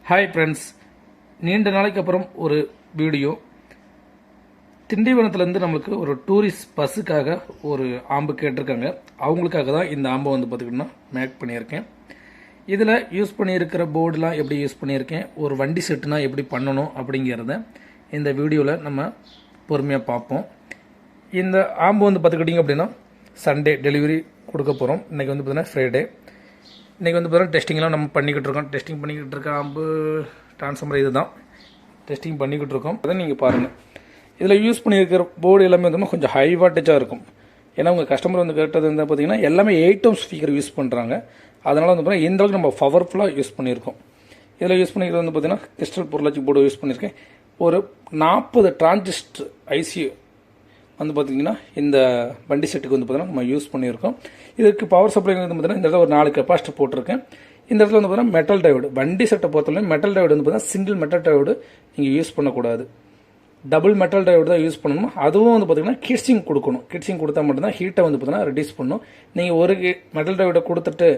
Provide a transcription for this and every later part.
Hi friends, நீண்ட நாளைக்கு அப்புறம் ஒரு வீடியோ. திண்டிவனத்துலேருந்து நம்மளுக்கு ஒரு டூரிஸ்ட் பஸ்ஸுக்காக ஒரு ஆம்பு கேட்டிருக்காங்க. அவங்களுக்காக தான் இந்த ஆம்பை வந்து பார்த்துக்கிட்டோன்னா மேக் பண்ணியிருக்கேன். இதில் யூஸ் பண்ணியிருக்கிற போர்டெலாம் எப்படி யூஸ் பண்ணியிருக்கேன், ஒரு வண்டி செட்டுனா எப்படி பண்ணணும் அப்படிங்கிறத இந்த வீடியோவில் நம்ம பொறுமையாக பார்ப்போம். இந்த ஆம்பு வந்து பார்த்துக்கிட்டிங்க அப்படின்னா சண்டே டெலிவரி கொடுக்க போகிறோம். இன்றைக்கி வந்து பார்த்தீங்கன்னா ஃப்ரைடே. இன்றைக்கி வந்து பார்த்தீங்கன்னா டெஸ்டிங்லாம் நம்ம பண்ணிக்கிட்டு இருக்கோம். டெஸ்டிங் பண்ணிக்கிட்டு இருக்க ஆம்பு டிரான்ஸ்ஃபார்மர் இது தான் டெஸ்டிங் பண்ணிக்கிட்டு இருக்கோம். அதை நீங்கள் பாருங்கள். இதில் யூஸ் பண்ணியிருக்கிற போர்டு எல்லாமே வந்து கொஞ்சம் ஹை வாட்டேஜாக இருக்கும். ஏன்னா உங்கள் கஸ்டமர் வந்து கேட்டது வந்து பார்த்திங்கன்னா எல்லாமே 8 ohm ஸ்பீக்கர் யூஸ் பண்ணுறாங்க. அதனால் வந்து பார்த்தீங்கன்னா இந்த அளவுக்கு நம்ம பவர்ஃபுல்லாக யூஸ் பண்ணியிருக்கோம். இதில் யூஸ் பண்ணிக்கிறது வந்து பார்த்திங்கன்னா கிறிஸ்டல் பொருளாச்சி போர்டு யூஸ் பண்ணியிருக்கேன். ஒரு 40 டிரான்சிஸ்டர் ஐசி வந்து பார்த்திங்கன்னா இந்த வண்டி செட்டுக்கு வந்து பார்த்திங்கன்னா நம்ம யூஸ் பண்ணியிருக்கோம். இதுக்கு பவர் சப்ளை வந்து பார்த்திங்கன்னா இந்த இடத்துல ஒரு 4 கெப்பாசிட்டர் போட்டிருக்கேன். இந்த இடத்துல வந்து பார்த்திங்கன்னா மெட்டல் டையோடு, வண்டி செட்டை பொறுத்தவரைக்கும் மெட்டல் டையோடு வந்து பார்த்திங்கன்னா சிங்கிள் மெட்டல் டையோடு நீங்கள் யூஸ் பண்ணக்கூடாது, டபுள் மெட்டல் டையோடு தான் யூஸ் பண்ணணும். அதுவும் வந்து பார்த்திங்கன்னா கிட்ஸிங் கொடுக்கணும். கிட்ஸிங் கொடுத்தா மட்டும்தான் ஹீட்டை வந்து பார்த்திங்கன்னா ரெடியூஸ் பண்ணணும். நீங்கள் ஒரு மெட்டல் டையோட கொடுத்துட்டு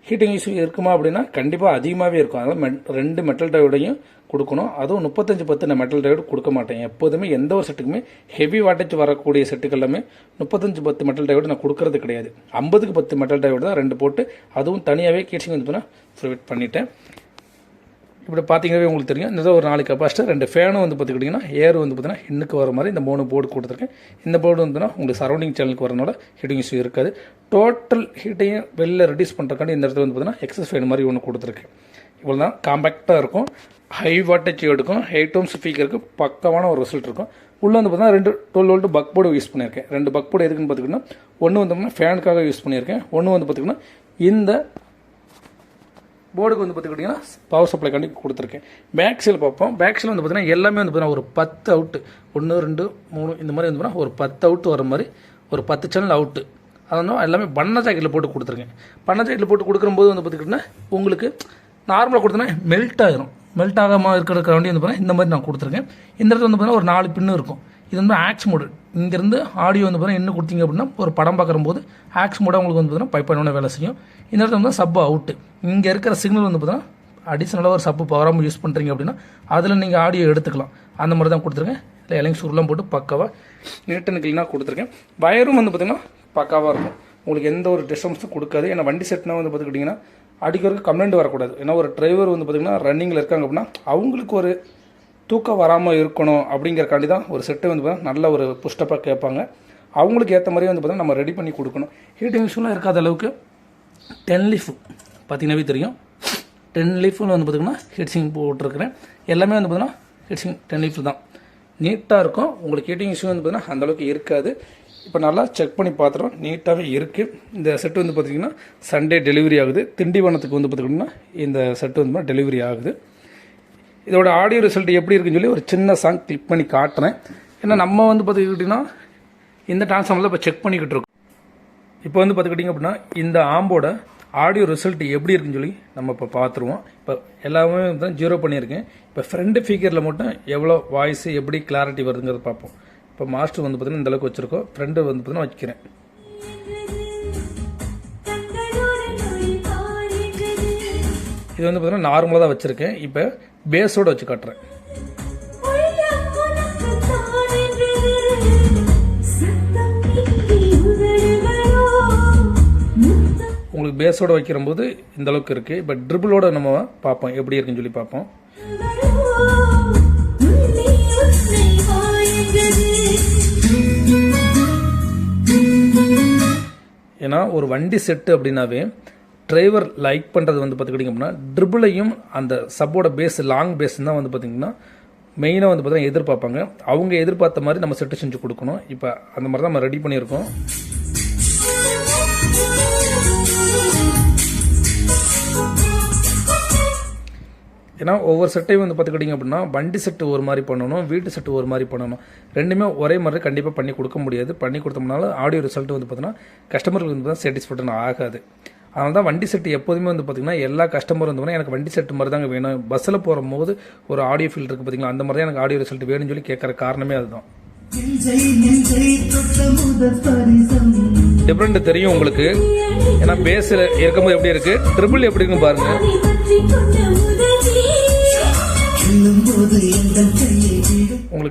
ஹீட்டிங் இஷ்யூ இருக்குமா அப்படின்னா கண்டிப்பாக அதிகமாகவே இருக்கும். அதனால் 2 மெட்டல் டையோடையும் கொடுக்கணும். அதுவும் 3510 நான் மெட்டல் டையோடு கொடுக்க மாட்டேன். எப்போதுமே எந்த ஒரு செட்டுக்குமே ஹெவி வாட்டேஜ் வரக்கூடிய செட்டுக்கு எல்லாமே 3510 மெட்டல் டையோடு நான் கொடுக்கறது கிடையாது. 50க்கு 10 மெட்டல் டையோடு தான் 2 போட்டு அதுவும் தனியாகவே கீட்ஸிங் வந்து ப்ரொவைட் பண்ணிட்டேன். இப்படி பார்த்தீங்கன்னாவே உங்களுக்கு தெரியும். இந்த ஒரு 4 கெப்பாசிட்டர், 2 ஃபேனும் வந்து பார்த்துக்கிட்டிங்கன்னா ஏர் வந்து பார்த்தீங்கன்னா இன்னுக்கு வர மாதிரி இந்த 3 போர்டு கொடுத்துருக்கேன். இந்த போர்டு வந்து உங்களுக்கு சரௌண்டிங் சேனலுக்கு வரனால ஹீட்டிங் இஷ்யூ இருக்காது. டோட்டல் ஹீட்டையும் வெளில ரெடியூஸ் பண்ணுறக்காண்டி இந்த இடத்துல வந்து பார்த்தீங்கன்னா எக்ஸஸ் ஃபேன் மாதிரி ஒன்று கொடுத்துருக்கேன். இவ்வளோ தான் காம்பேக்டாக இருக்கும், ஹை வாட்டேஜ் எடுக்கும், 8 ohm ஸ்பீக்கருக்கு பக்கமான ஒரு ரிசல்ட் இருக்கும். உள்ளே வந்து பார்த்தீங்கன்னா 2 12 volt பக் போர்டு யூஸ் பண்ணியிருக்கேன். 2 பக் போர்டு எதுக்குன்னு பார்த்துக்கிட்டிங்கன்னா ஒன்று வந்து பார்த்தீங்கன்னா ஃபேனுக்காக யூஸ் பண்ணியிருக்கேன். ஒன்று வந்து பார்த்திங்கன்னா இந்த போர்டுக்கு வந்து பார்த்துக்கிட்டிங்கன்னா பவர் சப்ளைக்காண்டி கொடுத்துருக்கேன். பேக் சைடில் பார்ப்போம். பேக் சைடில் வந்து பார்த்திங்கன்னா எல்லாமே வந்து பார்த்தீங்கன்னா ஒரு 10 அவுட்டு, 1 2 3 இந்த மாதிரி வந்து பார்த்தீங்கன்னா ஒரு 10 அவுட்டு வர மாதிரி ஒரு 10 சேனல் அவுட்டு. அதனால் எல்லாமே பண்ண ஜாக்கெட்டில் போட்டு கொடுத்துருக்கேன். பண்ண ஜாக்கெட்டில் போட்டு கொடுக்கும்போது வந்து பார்த்துக்கிட்டிங்கன்னா உங்களுக்கு நார்மலாக கொடுத்தோன்னா மெல்ட் ஆகிரும். மெல்ட் ஆகாமல் இருக்கிறதுக்காண்டி வந்து பார்த்தீங்கன்னா இந்த மாதிரி நான் கொடுத்துருக்கேன். இந்த இடத்துல வந்து பார்த்தீங்கன்னா ஒரு 4 பின்னு இருக்கும். இது வந்து ஆக்ஸ் மோடு. இங்கேருந்து ஆடியோ வந்து பார்த்தீங்கன்னா இன்னும் கொடுத்தீங்க அப்படின்னா ஒரு படம் பார்க்கும்போது ஆக்ஸ் மோடாக உங்களுக்கு வந்து பார்த்தீங்கன்னா 5.1 வேலை செய்யும். இந்த இடத்துல வந்து சப்பு அவுட்டு. இங்கே இருக்கிற சிக்னல் வந்து பார்த்தீங்கன்னா அடிஷ்னலாக ஒரு சப்பு பவராமல் யூஸ் பண்ணுறீங்க அப்படின்னா அதில் நீங்கள் ஆடியோ எடுத்துக்கலாம். அந்த மாதிரி தான் கொடுத்துருக்கேன். இல்லை எலைங் சூர்லாம் போட்டு பக்காவாக நீட்டு கிளீனாக கொடுத்துருக்கேன். வயரும் வந்து பார்த்திங்கன்னா பக்காவாக இருக்கும். உங்களுக்கு எந்த ஒரு டிஸ்டர்பன்ஸும் கொடுக்காது. ஏன்னா வண்டி செட்னா வந்து பார்த்துக்கிட்டிங்கன்னா அடிக்கிறதுக்கு கம்ப்ளைண்ட் வரக்கூடாது. ஏன்னா ஒரு டிரைவர் வந்து பார்த்திங்கன்னா ரன்னிங்கில் இருக்காங்க அப்படின்னா அவங்களுக்கு ஒரு தூக்கம் வராமல் இருக்கணும் அப்படிங்கிறக்காண்டி தான் ஒரு செட்டு வந்து பார்த்தீங்கன்னா நல்ல ஒரு புஷ்டப்பாக கேட்பாங்க. அவங்களுக்கு ஏற்ற மாதிரி வந்து பார்த்திங்கன்னா நம்ம ரெடி பண்ணி கொடுக்கணும். ஹீட்டிங் இஷ்யூலாம் இருக்காத அளவுக்கு 10 லீஃப் பார்த்தீங்கன்னாவே தெரியும். 10 லீஃபில் வந்து பார்த்திங்கன்னா ஹீட்ஸிங் போட்டிருக்கிறேன். எல்லாமே வந்து பார்த்திங்கன்னா ஹீட்ஸிங் 10 லீஃப் தான். நீட்டாக இருக்கும். உங்களுக்கு ஹீட்டிங் இஷ்யூ வந்து பார்த்திங்கன்னா அந்தளவுக்கு இருக்காது. இப்போ நல்லா செக் பண்ணி பார்த்துறோம், நீட்டாகவே இருக்குது. இந்த செட்டு வந்து பார்த்திங்கன்னா சண்டே டெலிவரி ஆகுது. திண்டிவனத்துக்கு வந்து பார்த்திங்கன்னா இந்த செட்டு வந்து டெலிவரி ஆகுது. இதோட ஆடியோ ரிசல்ட் எப்படி இருக்குன்னு சொல்லி ஒரு சின்ன சாங் கிளிக் பண்ணி காட்டுறேன். ஏன்னா நம்ம வந்து பார்த்துக்கிட்டிங்கன்னா இந்த டிரான்ஸ்ஃபார்மரில் இப்போ செக் பண்ணிக்கிட்டு இருக்கோம். இப்போ வந்து பார்த்துக்கிட்டிங்க அப்படின்னா இந்த ஆம்போட ஆடியோ ரிசல்ட் எப்படி இருக்குன்னு சொல்லி நம்ம இப்போ பார்த்துருவோம். இப்போ எல்லாமே தான் 0 பண்ணியிருக்கேன். இப்போ ஃப்ரண்ட் ஸ்பீக்கரில் மட்டும் எவ்வளோ வாய்ஸ் எப்படி கிளாரிட்டி வருதுங்கிறத பார்ப்போம். இப்போ மாஸ்டர் வந்து பார்த்திங்கன்னா இந்தளவுக்கு வச்சுருக்கோம். ஃப்ரெண்டு வந்து பார்த்திங்கன்னா வைக்கிறேன். இது வந்து பார்த்திங்கன்னா நார்மலாக தான் வச்சுருக்கேன். இப்போ பேஸோடு வச்சு காட்டுறேன். உங்களுக்கு பேஸோடு வைக்கிறம்போது இந்த அளவுக்கு இருக்குது. இப்போ ட்ரிபிளோட நம்ம பார்ப்போம் எப்படி இருக்குன்னு சொல்லி பார்ப்போம். ஏன்னா ஒரு வண்டி செட்டு அப்படின்னாவே டிரைவர் லைக் பண்ணுறது வந்து பார்த்துக்கிட்டிங்க அப்படின்னா ட்ரிபிளையும் அந்த சப்போட பேஸ் லாங் பேஸ் தான் வந்து பார்த்திங்கன்னா மெயினாக வந்து பார்த்தீங்கன்னா எதிர்பார்ப்பாங்க. அவங்க எதிர்பார்த்த மாதிரி நம்ம செட்டு செஞ்சு கொடுக்கணும். இப்போ அந்த மாதிரி தான் நம்ம ரெடி பண்ணியிருக்கோம். ஏன்னா ஒவ்வொரு செட்டையும் வந்து பார்த்துக்கிட்டிங்க அப்படின்னா வண்டி செட்டு ஒரு மாதிரி பண்ணணும், வீட்டு செட்டு ஒரு மாதிரி பண்ணணும். ரெண்டுமே ஒரே மாதிரி கண்டிப்பாக பண்ணி கொடுக்க முடியாது. பண்ணி கொடுத்தோம்னால ஆடியோ ரிசல்ட் வந்து பார்த்தீங்கன்னா கஸ்டமருக்கு வந்து சாட்டிஸ்ஃபைட் ஆகாது. அதனால தான் வண்டி செட்டு எப்போதுமே வந்து பார்த்திங்கன்னா எல்லா கஸ்டமரும் வந்து எனக்கு வண்டி செட்டு மாதிரி தாங்க வேணும். பஸ்ஸில் போகும்போது ஒரு ஆடியோ ஃபீல்ட் இருக்குது பார்த்திங்களா, அந்த மாதிரி தான் எனக்கு ஆடியோ ரிசல்ட் வேணும்னு சொல்லி கேட்குற காரணமே அதுதான். டிஃப்ரெண்ட் தெரியும் உங்களுக்கு. ஏன்னா பேஸில் இருக்கும்போது எப்படி இருக்குது, ட்ரிபிள் எப்படி இருக்குன்னு பாருங்கள்.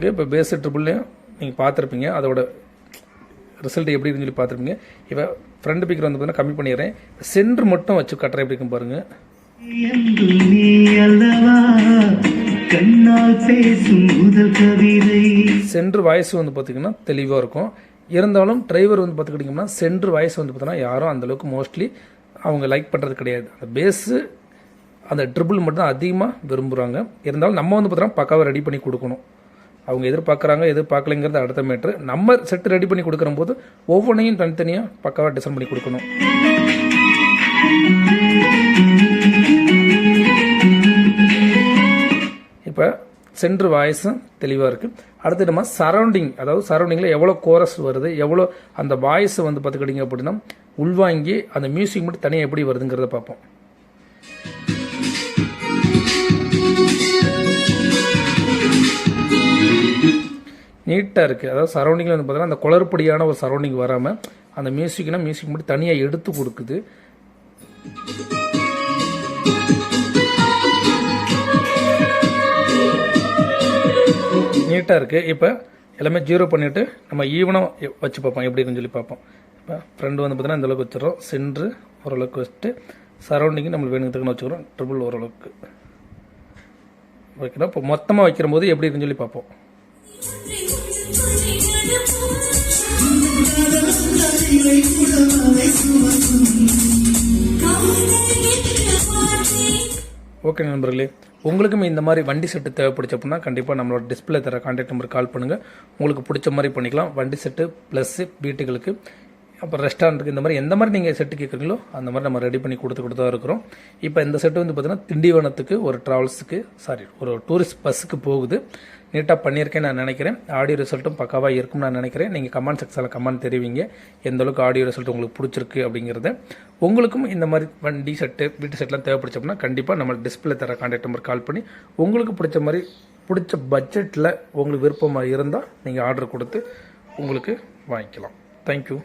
உங்களுக்கு இப்போ பேஸ் ட்ரிபிள்லையும் நீங்கள் பார்த்துருப்பீங்க, அதோட ரிசல்ட் எப்படி இருக்குன்னு சொல்லி பார்த்துருப்பீங்க. இப்போ ஃப்ரண்ட் பிக்கர் வந்து பார்த்தீங்கன்னா கம்மி பண்ணிடுறேன். சென்ட்ரு மட்டும் வச்சு கட்டுறேன் எப்படி இருக்கும் பாருங்கள். சென்ட்ரு வாய்ஸ் வந்து பார்த்திங்கன்னா தெளிவாக இருக்கும். இருந்தாலும் டிரைவர் வந்து பார்த்துக்கிட்டிங்கன்னா சென்ட்ரு வாய்ஸ் வந்து பார்த்தீங்கன்னா யாரும் அந்தளவுக்கு மோஸ்ட்லி அவங்க லைக் பண்ணுறது கிடையாது. அந்த பேஸு அந்த ட்ரிபிள் மட்டும் தான் அதிகமாக விரும்புகிறாங்க. இருந்தாலும் நம்ம வந்து பார்த்தோன்னா பக்காவாக ரெடி பண்ணி கொடுக்கணும். அவங்க எதிர்பார்க்குறாங்க எதிர்பார்க்கலைங்கிறது அடுத்த மேட்ரு. நம்ம செட்டு ரெடி பண்ணி கொடுக்குற போது ஒவ்வொன்றையும் தனித்தனியாக பக்காவாக டிசைன் பண்ணி கொடுக்கணும். இப்போ சென்ட்ரு வாய்ஸும் தெளிவாக இருக்குது. அடுத்து நம்ம சரௌண்டிங், அதாவது சரௌண்டிங்கில் எவ்வளோ கோரஸ் வருது, எவ்வளோ அந்த வாய்ஸை வந்து பார்த்துக்கிட்டிங்க அப்படின்னா உள்வாங்கி அந்த மியூசிக் மட்டும் தனியாக எப்படி வருதுங்கிறத பார்ப்போம். நீட்டாக இருக்குது. அதாவது சரௌண்டிங்கில் வந்து பார்த்தீங்கன்னா அந்த குளறுபடியான ஒரு சரௌண்டிங் வராமல் அந்த மியூசிக்னால் மியூசிக் மட்டும் தனியாக எடுத்து கொடுக்குது. நீட்டாக இருக்குது. இப்போ எல்லாமே 0 பண்ணிவிட்டு நம்ம ஈவனாக வச்சு பார்ப்போம் எப்படி இருக்குன்னு சொல்லி பார்ப்போம். இப்போ ஃப்ரெண்டு வந்து பார்த்தீங்கன்னா இந்தளவுக்கு வச்சுக்கிறோம், சென்ட்ரு ஓரளவுக்கு வச்சுட்டு சரௌண்டிங்கு நம்மளுக்கு வேணுங்கிறதுக்குன்னு வச்சுக்கிறோம், ட்ரிபிள் ஓரளவுக்கு வைக்கிறோம். இப்போ மொத்தமாக வைக்கிற போது எப்படி இருக்குன்னு சொல்லி பார்ப்போம். ஓகே நண்பர்களே, உங்களுக்குமே இந்த மாதிரி வண்டி செட்டு தேவைப்படுச்சு அப்படின்னா கண்டிப்பாக நம்மளோட டிஸ்பிளே தர கான்டாக்ட் நம்பருக்கு கால் பண்ணுங்கள். உங்களுக்கு பிடிச்ச மாதிரி பண்ணிக்கலாம். வண்டி செட்டு ப்ளஸ்ஸு வீட்டுகளுக்கு, அப்புறம் ரெஸ்டாரண்ட்டுக்கு, இந்த மாதிரி எந்த மாதிரி நீங்கள் செட்டு கேட்குறீங்களோ அந்த மாதிரி நம்ம ரெடி பண்ணி கொடுத்து தான் இருக்கிறோம். இப்போ இந்த செட்டு வந்து பார்த்தீங்கன்னா திண்டிவனத்துக்கு ஒரு ட்ராவல்ஸுக்கு ஒரு டூரிஸ்ட் பஸ்ஸுக்கு போகுது. நீட்டாக பண்ணியிருக்கேன் நான் நினைக்கிறேன். ஆடியோ ரிசல்ட்டும் பக்காவாக இருக்கும்னு நான் நினைக்கிறேன். நீங்கள் கமெண்ட் செக்ஷனில் கமெண்ட் தெரிவிங்க எந்தளவுக்கு ஆடியோ ரிசல்ட் உங்களுக்கு பிடிச்சிருக்கு அப்படிங்கிறத. உங்களுக்கும் இந்த மாதிரி வண்டி செட்டு வீட்டு செட்லாம் தேவைப்படுச்சோம்னா கண்டிப்பாக நம்ம டிஸ்பிளே தர கான்டாக்ட் நம்பர் கால் பண்ணி உங்களுக்கு பிடிச்ச மாதிரி பிடிச்ச பட்ஜெட்டில் உங்களுக்கு விருப்பமாக இருந்தால் நீங்கள் ஆர்டர் கொடுத்து உங்களுக்கு வாங்கிக்கலாம். தேங்க்யூ.